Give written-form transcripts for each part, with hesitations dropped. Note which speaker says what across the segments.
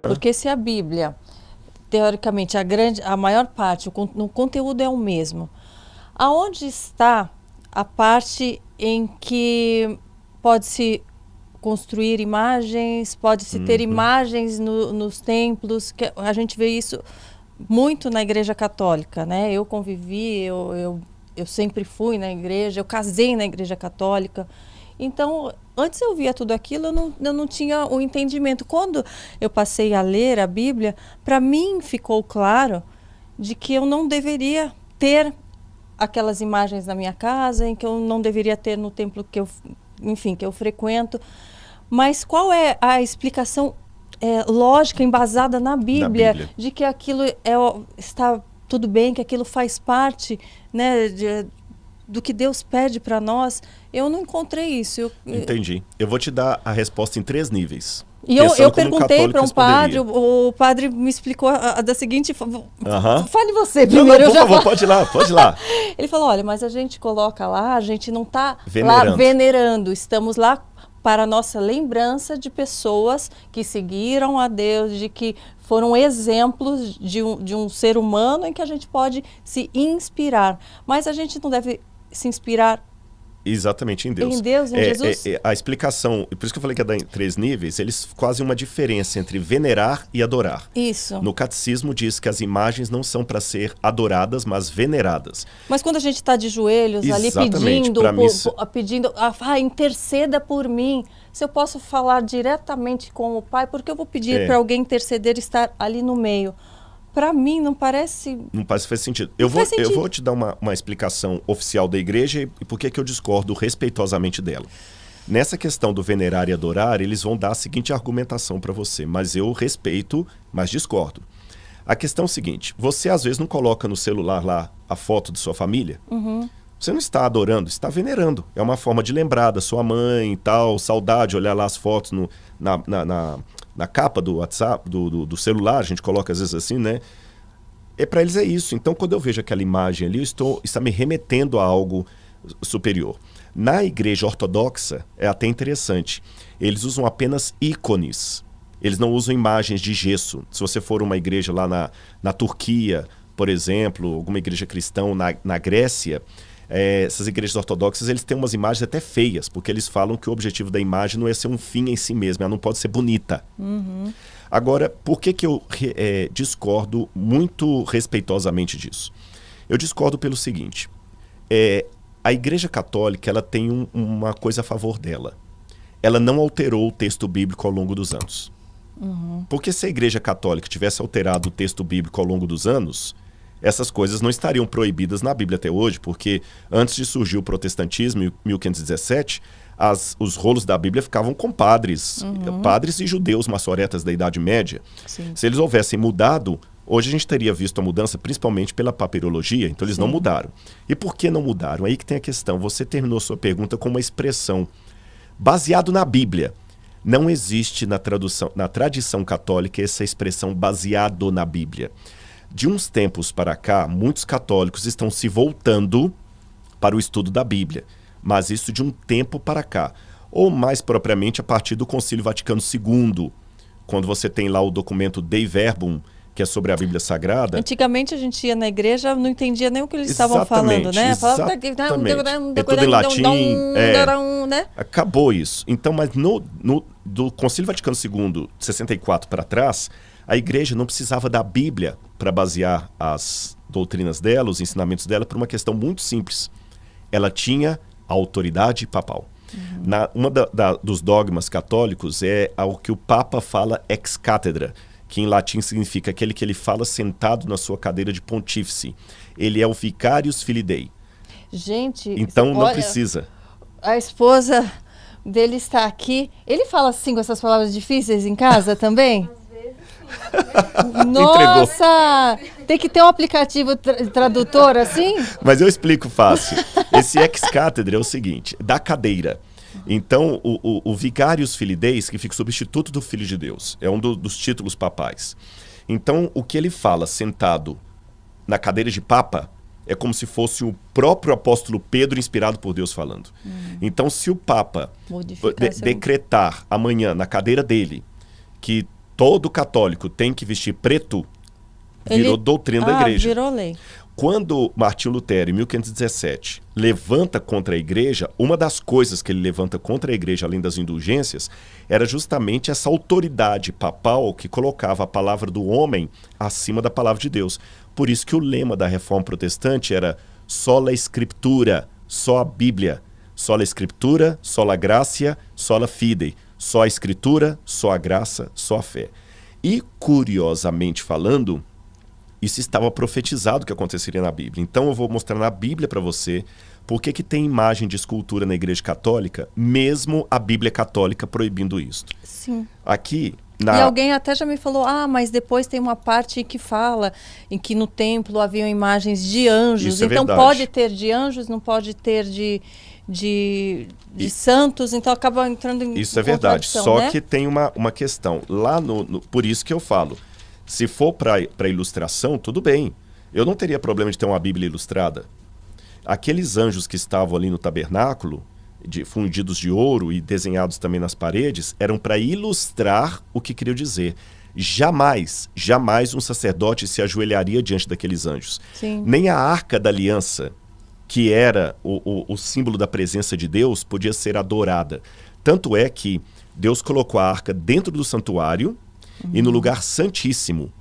Speaker 1: Porque se a Bíblia, teoricamente, a maior parte, o conteúdo é o mesmo, aonde está a parte em que pode-se construir imagens, pode-se ter imagens nos templos, que a gente vê isso muito na Igreja Católica, né? Eu convivi, eu sempre fui na igreja, eu casei na Igreja Católica. Então, antes eu via tudo aquilo, eu não tinha o entendimento. Quando eu passei a ler a Bíblia, para mim ficou claro de que eu não deveria ter aquelas imagens na minha casa, em que eu não deveria ter no templo que eu frequento. Mas qual é a explicação lógica, embasada na Bíblia, de que aquilo está tudo bem, que aquilo faz parte, né, do que Deus pede para nós? Eu não encontrei isso.
Speaker 2: Entendi. Eu vou te dar a resposta em 3 níveis.
Speaker 1: E eu perguntei para um padre, o padre me explicou da seguinte forma. Fale você primeiro.
Speaker 2: Não, por favor, pode ir lá.
Speaker 1: Ele falou, olha, mas a gente coloca lá, a gente não está lá venerando, estamos lá para a nossa lembrança de pessoas que seguiram a Deus, de que foram exemplos de um ser humano em que a gente pode se inspirar. Mas a gente não deve se inspirar
Speaker 2: exatamente em Deus.
Speaker 1: Em Deus, em Jesus?
Speaker 2: A explicação, por isso que eu falei que é em 3 níveis, eles fazem uma diferença entre venerar e adorar.
Speaker 1: Isso.
Speaker 2: No catecismo diz que as imagens não são para ser adoradas, mas veneradas.
Speaker 1: Mas quando a gente está de joelhos ali pedindo, interceda por mim, se eu posso falar diretamente com o Pai, porque eu vou pedir para alguém interceder e estar ali no meio? Para mim, não parece...
Speaker 2: Não parece que faz sentido. Eu vou te dar uma explicação oficial da igreja e por que eu discordo respeitosamente dela. Nessa questão do venerar e adorar, eles vão dar a seguinte argumentação para você, mas eu respeito, mas discordo. A questão é o seguinte, você às vezes não coloca no celular lá a foto de sua família? Você não está adorando, está venerando. É uma forma de lembrar da sua mãe e tal, saudade, olhar lá as fotos na capa do WhatsApp, do celular, a gente coloca às vezes assim, né? Para eles é isso. Então, quando eu vejo aquela imagem ali, está me remetendo a algo superior. Na igreja ortodoxa, é até interessante. Eles usam apenas ícones. Eles não usam imagens de gesso. Se você for uma igreja lá na Turquia, por exemplo, alguma igreja cristã na Grécia, essas igrejas ortodoxas, eles têm umas imagens até feias, porque eles falam que o objetivo da imagem não é ser um fim em si mesmo, ela não pode ser bonita. Agora, por que eu discordo muito respeitosamente disso? Eu discordo pelo seguinte, a Igreja Católica ela tem uma coisa a favor dela. Ela não alterou o texto bíblico ao longo dos anos. Porque se a Igreja Católica tivesse alterado o texto bíblico ao longo dos anos, essas coisas não estariam proibidas na Bíblia até hoje, porque antes de surgir o protestantismo, em 1517, os rolos da Bíblia ficavam com padres e judeus maçoretas da Idade Média.
Speaker 1: Sim.
Speaker 2: Se eles houvessem mudado, hoje a gente teria visto a mudança principalmente pela papirologia, então eles não mudaram. E por que não mudaram? Aí que tem a questão. Você terminou sua pergunta com uma expressão baseado na Bíblia. Não existe na tradição católica essa expressão baseado na Bíblia. De uns tempos para cá, muitos católicos estão se voltando para o estudo da Bíblia, mas isso de um tempo para cá, ou mais propriamente a partir do Concílio Vaticano II, quando você tem lá o documento Dei Verbum, que é sobre a Bíblia Sagrada.
Speaker 1: Antigamente a gente ia na igrea, não entendia nem o que eles estavam falando, né?
Speaker 2: Exatamente. É tudo em latim,
Speaker 1: né?
Speaker 2: Acabou isso. Então, mas do Concílio Vaticano II, de 64 para trás, a igreja não precisava da Bíblia para basear as doutrinas dela, os ensinamentos dela, por uma questão muito simples. Ela tinha a autoridade papal. Dos dogmas católicos é o que o Papa fala ex cátedra, que em latim significa aquele que ele fala sentado na sua cadeira de pontífice. Ele é o vicarius filii Dei.
Speaker 1: Gente,
Speaker 2: então não precisa.
Speaker 1: A esposa dele está aqui. Ele fala assim com essas palavras difíceis em casa também? Nossa! Tem que ter um aplicativo tradutor assim?
Speaker 2: Mas eu explico fácil. Esse ex-cátedra é o seguinte, da cadeira. Então, o vicarius filii Dei significa substituto do Filho de Deus. É um dos títulos papais. Então, o que ele fala sentado na cadeira de papa é como se fosse o próprio apóstolo Pedro inspirado por Deus falando. Então, se o papa decretar amanhã na cadeira dele que todo católico tem que vestir preto, virou doutrina da igreja.
Speaker 1: Virou lei.
Speaker 2: Quando Martinho Lutero, em 1517, levanta contra a igreja, uma das coisas que ele levanta contra a igreja, além das indulgências, era justamente essa autoridade papal que colocava a palavra do homem acima da palavra de Deus. Por isso que o lema da Reforma Protestante era sola Scriptura, só a Bíblia. Sola Scriptura, sola Gratia, sola Fidei. Só a Escritura, só a graça, só a fé. E, curiosamente falando, isso estava profetizado que aconteceria na Bíblia. Então eu vou mostrar na Bíblia para você por que tem imagem de escultura na Igreja Católica, mesmo a Bíblia Católica proibindo isso.
Speaker 1: Sim.
Speaker 2: Aqui,
Speaker 1: E alguém até já me falou, mas depois tem uma parte que fala em que no templo haviam imagens de anjos.
Speaker 2: Isso é
Speaker 1: então
Speaker 2: verdade.
Speaker 1: pode ter de anjos, não pode ter de santos, então acaba entrando em
Speaker 2: Isso é verdade, só
Speaker 1: né?
Speaker 2: que tem uma questão. Lá por isso que eu falo, se for para ilustração, tudo bem. Eu não teria problema de ter uma Bíblia ilustrada. Aqueles anjos que estavam ali no tabernáculo, fundidos de ouro e desenhados também nas paredes, eram para ilustrar o que queria dizer. Jamais um sacerdote se ajoelharia diante daqueles anjos.
Speaker 1: Sim.
Speaker 2: Nem a Arca da Aliança, que era o símbolo da presença de Deus, podia ser adorada. Tanto é que Deus colocou a arca dentro do santuário e no lugar santíssimo.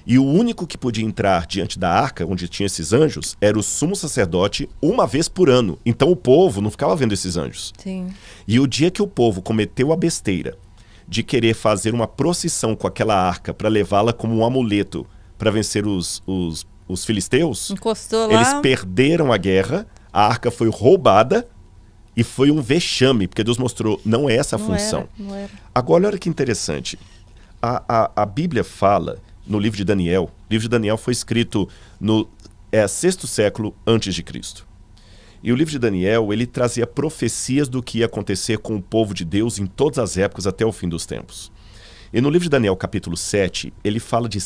Speaker 2: E o único que podia entrar diante da arca, onde tinha esses anjos, era o sumo sacerdote uma vez por ano. Então o povo não ficava vendo esses anjos.
Speaker 1: Sim.
Speaker 2: E o dia que o povo cometeu a besteira de querer fazer uma procissão com aquela arca para levá-la como um amuleto para vencer os filisteus,
Speaker 1: encostou lá.
Speaker 2: Eles perderam a guerra, a arca foi roubada e foi um vexame, porque Deus mostrou, não é essa a função.
Speaker 1: Não era.
Speaker 2: Agora, olha que interessante. A Bíblia fala no livro de Daniel. O livro de Daniel foi escrito no 6º século antes de Cristo. E o livro de Daniel, ele trazia profecias do que ia acontecer com o povo de Deus em todas as épocas até o fim dos tempos. E no livro de Daniel, capítulo 7, ele fala de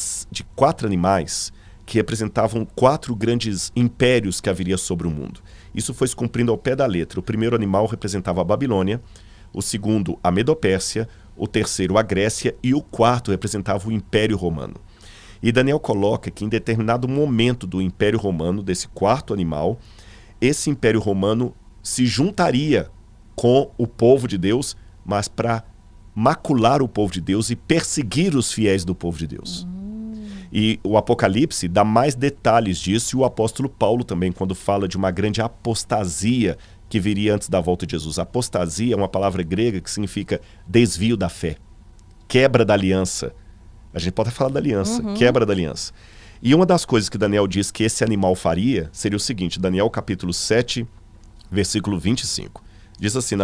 Speaker 2: 4 animais que representavam 4 grandes impérios que haveria sobre o mundo. Isso foi se cumprindo ao pé da letra. O primeiro animal representava a Babilônia, o segundo a Medopérsia, o terceiro a Grécia e o quarto representava o Império Romano. E Daniel coloca que em determinado momento do Império Romano, desse quarto animal, esse Império Romano se juntaria com o povo de Deus, mas para macular o povo de Deus e perseguir os fiéis do povo de Deus. E o Apocalipse dá mais detalhes disso, e o apóstolo Paulo também, quando fala de uma grande apostasia que viria antes da volta de Jesus. Apostasia é uma palavra grega que significa desvio da fé, quebra da aliança. A gente pode falar da aliança, quebra da aliança. E uma das coisas que Daniel diz que esse animal faria seria o seguinte, Daniel capítulo 7, versículo 25. Diz assim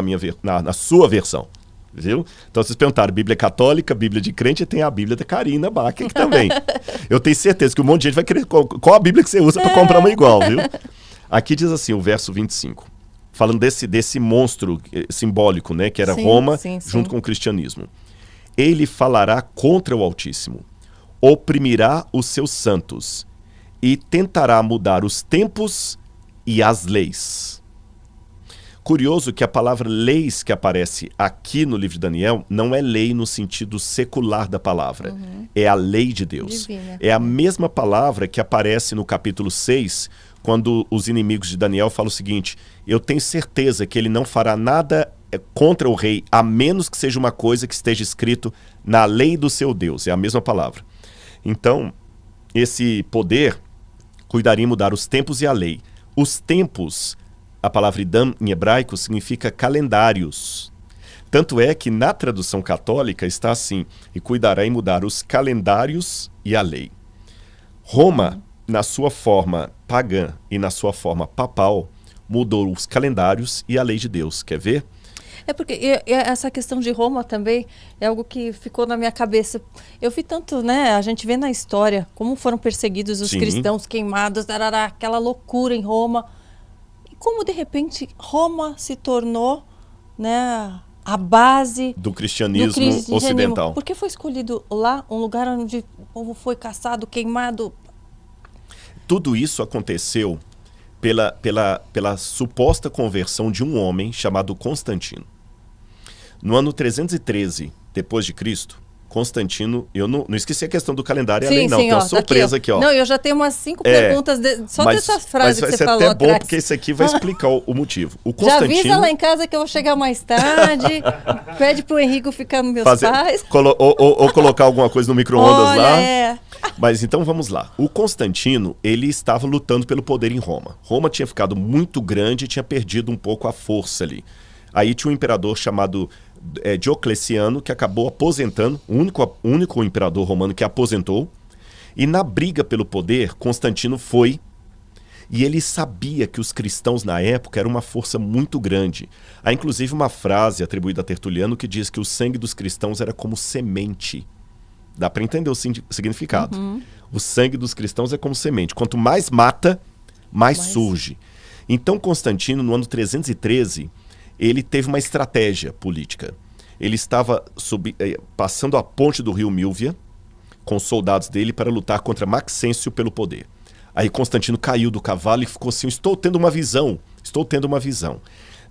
Speaker 2: na sua versão. Viu? Então vocês perguntaram, Bíblia católica, Bíblia de crente, e tem a Bíblia da Karina Bach aqui também. Eu tenho certeza que um monte de gente vai querer qual a Bíblia que você usa para comprar uma igual, viu? Aqui diz assim, o verso 25, falando desse monstro simbólico, né, que era Roma, junto com o cristianismo. Ele falará contra o Altíssimo, oprimirá os seus santos e tentará mudar os tempos e as leis. Curioso que a palavra leis que aparece aqui no livro de Daniel não é lei no sentido secular da palavra. É a lei de Deus.
Speaker 1: Divina.
Speaker 2: É a mesma palavra que aparece no capítulo 6, quando os inimigos de Daniel falam o seguinte, eu tenho certeza que ele não fará nada contra o rei, a menos que seja uma coisa que esteja escrito na lei do seu Deus. É a mesma palavra. Então, esse poder cuidaria em mudar os tempos e a lei. Os tempos, a palavra idam em hebraico significa calendários. Tanto é que na tradução católica está assim, e cuidará em mudar os calendários e a lei. Roma, na sua forma pagã e na sua forma papal, mudou os calendários e a lei de Deus. Quer ver?
Speaker 1: É porque essa questão de Roma também é algo que ficou na minha cabeça. Eu vi tanto, né? A gente vê na história como foram perseguidos os cristãos, queimados, aquela loucura em Roma. E como, de repente, Roma se tornou, né, a base
Speaker 2: do cristianismo ocidental.
Speaker 1: Por que foi escolhido lá um lugar onde o povo foi caçado, queimado?
Speaker 2: Tudo isso aconteceu pela suposta conversão de um homem chamado Constantino. No ano 313 depois de Cristo, Constantino, eu não esqueci a questão do calendário e a
Speaker 1: sim,
Speaker 2: lei, não.
Speaker 1: Sim,
Speaker 2: tem uma surpresa aqui, ó.
Speaker 1: Não, eu já tenho umas 5 perguntas só dessa frase que você falou.
Speaker 2: Mas vai ser até bom, porque isso aqui vai explicar o motivo. O Constantino...
Speaker 1: Já avisa lá em casa que eu vou chegar mais tarde, pede pro Henrico ficar nos meus pais.
Speaker 2: Ou colocar alguma coisa no micro-ondas lá.
Speaker 1: É.
Speaker 2: Mas então vamos lá. O Constantino, ele estava lutando pelo poder em Roma. Roma tinha ficado muito grande e tinha perdido um pouco a força ali. Aí tinha um imperador chamado Diocleciano, que acabou aposentando, o único imperador romano que aposentou. E na briga pelo poder, Constantino foi, e ele sabia que os cristãos na época eram uma força muito grande. Há inclusive uma frase atribuída a Tertuliano que diz que o sangue dos cristãos era como semente. Dá para entender o significado. Uhum. O sangue dos cristãos é como semente. Quanto mais mata, mais surge. Então Constantino, no ano 313... ele teve uma estratégia política. Ele estava passando a ponte do rio Milvia com os soldados dele para lutar contra Maxêncio pelo poder. Aí Constantino caiu do cavalo e ficou assim, estou tendo uma visão.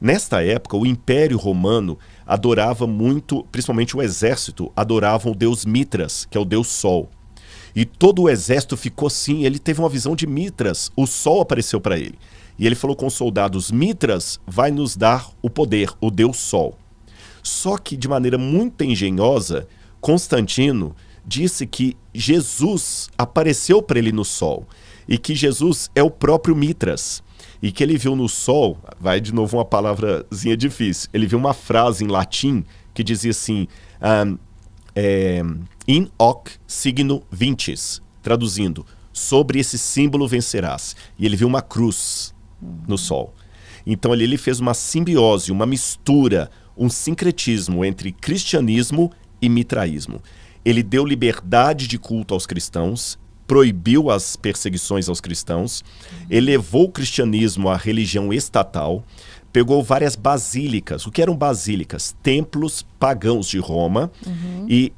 Speaker 2: Nesta época, o Império Romano adorava muito, principalmente o exército, adoravam o deus Mitras, que é o deus Sol. E todo o exército ficou assim, ele teve uma visão de Mitras, o Sol apareceu para ele. E ele falou com os soldados, Mitras vai nos dar o poder, o Deus Sol. Só que, de maneira muito engenhosa, Constantino disse que Jesus apareceu para ele no Sol. E que Jesus é o próprio Mitras. E que ele viu no Sol, vai de novo uma palavrazinha difícil, ele viu uma frase em latim que dizia assim, in hoc signo vinces, traduzindo, sobre esse símbolo vencerás. E ele viu uma cruz no Sol. Então ali ele fez uma simbiose, uma mistura, um sincretismo entre cristianismo e mitraísmo. Ele deu liberdade de culto aos cristãos, proibiu as perseguições aos cristãos, elevou o cristianismo à religião estatal, pegou várias basílicas. O que eram basílicas? Templos pagãos de Roma, e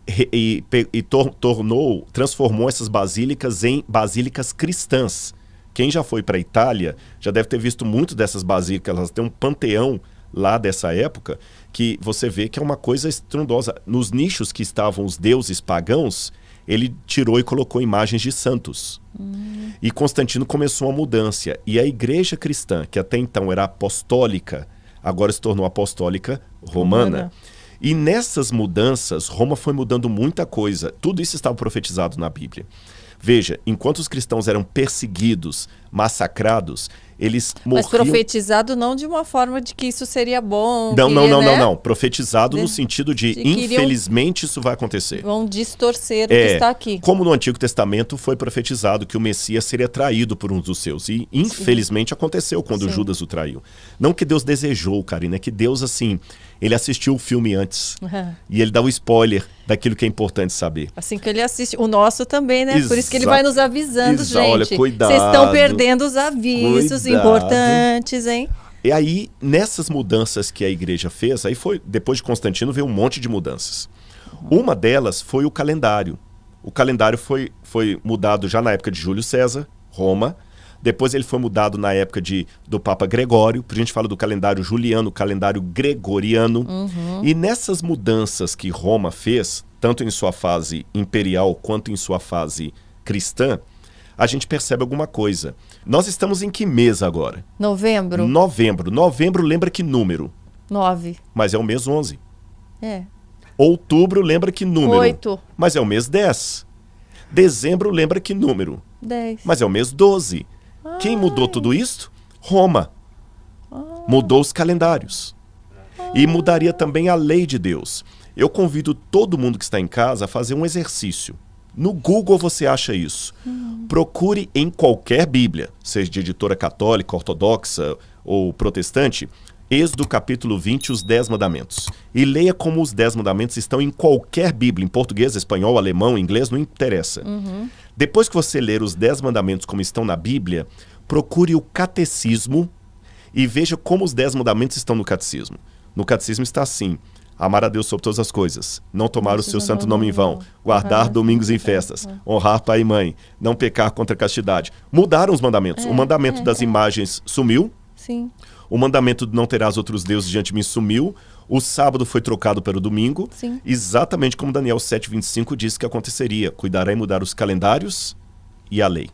Speaker 2: transformou essas basílicas em basílicas cristãs. Quem já foi para a Itália já deve ter visto muito dessas basílicas. Elas têm um panteão lá dessa época que você vê que é uma coisa estrondosa. Nos nichos que estavam os deuses pagãos, ele tirou e colocou imagens de santos. E Constantino começou uma mudança. E a igreja cristã, que até então era apostólica, agora se tornou apostólica romana. E nessas mudanças, Roma foi mudando muita coisa. Tudo isso estava profetizado na Bíblia. Veja, enquanto os cristãos eram perseguidos, massacrados, eles morriam... Mas
Speaker 1: profetizado não de uma forma de que isso seria bom.
Speaker 2: Não. Profetizado no sentido de infelizmente isso vai acontecer.
Speaker 1: Vão distorcer o que está aqui.
Speaker 2: Como no Antigo Testamento foi profetizado que o Messias seria traído por um dos seus. E infelizmente aconteceu quando Judas o traiu. Não que Deus desejou, Karina, é que Deus, assim, ele assistiu o filme antes. E ele dá o spoiler daquilo que é importante saber.
Speaker 1: Assim que ele assiste. O nosso também, né? Por isso que ele vai nos avisando, gente.
Speaker 2: Olha, cuidado.
Speaker 1: Vocês estão perdendo os avisos importantes, hein?
Speaker 2: E aí, nessas mudanças que a igreja fez, aí foi, depois de Constantino, veio um monte de mudanças. Uma delas foi o calendário. O calendário foi mudado já na época de Júlio César, Roma. Depois ele foi mudado na época do Papa Gregório. A gente fala do calendário juliano, calendário gregoriano. E nessas mudanças que Roma fez, tanto em sua fase imperial quanto em sua fase cristã, a gente percebe alguma coisa. Nós estamos em que mês agora?
Speaker 1: Novembro.
Speaker 2: Novembro lembra que número?
Speaker 1: 9.
Speaker 2: Mas é o mês 11.
Speaker 1: É.
Speaker 2: Outubro lembra que número?
Speaker 1: 8.
Speaker 2: Mas é o mês 10. Dezembro lembra que número?
Speaker 1: 10.
Speaker 2: Mas é o mês 12. Quem mudou tudo isso? Roma. Mudou os calendários. E mudaria também a lei de Deus. Eu convido todo mundo que está em casa a fazer um exercício. No Google você acha isso. Procure em qualquer Bíblia, seja de editora católica, ortodoxa ou protestante, Êxodo capítulo 20, os 10 mandamentos. E leia como os 10 mandamentos estão em qualquer Bíblia, em português, espanhol, alemão, inglês, não interessa. Depois que você ler os 10 mandamentos como estão na Bíblia, procure o catecismo e veja como os 10 mandamentos estão no catecismo. No catecismo está assim: amar a Deus sobre todas as coisas, não tomar o seu santo nome em vão, guardar domingos e festas, honrar pai e mãe, não pecar contra a castidade. Mudaram os mandamentos. O mandamento das imagens sumiu.
Speaker 1: Sim.
Speaker 2: O mandamento de não terás outros deuses diante de mim sumiu. O sábado foi trocado para o domingo,
Speaker 1: Sim.
Speaker 2: exatamente como Daniel 7:25 disse que aconteceria. Cuidará em mudar os calendários e a lei.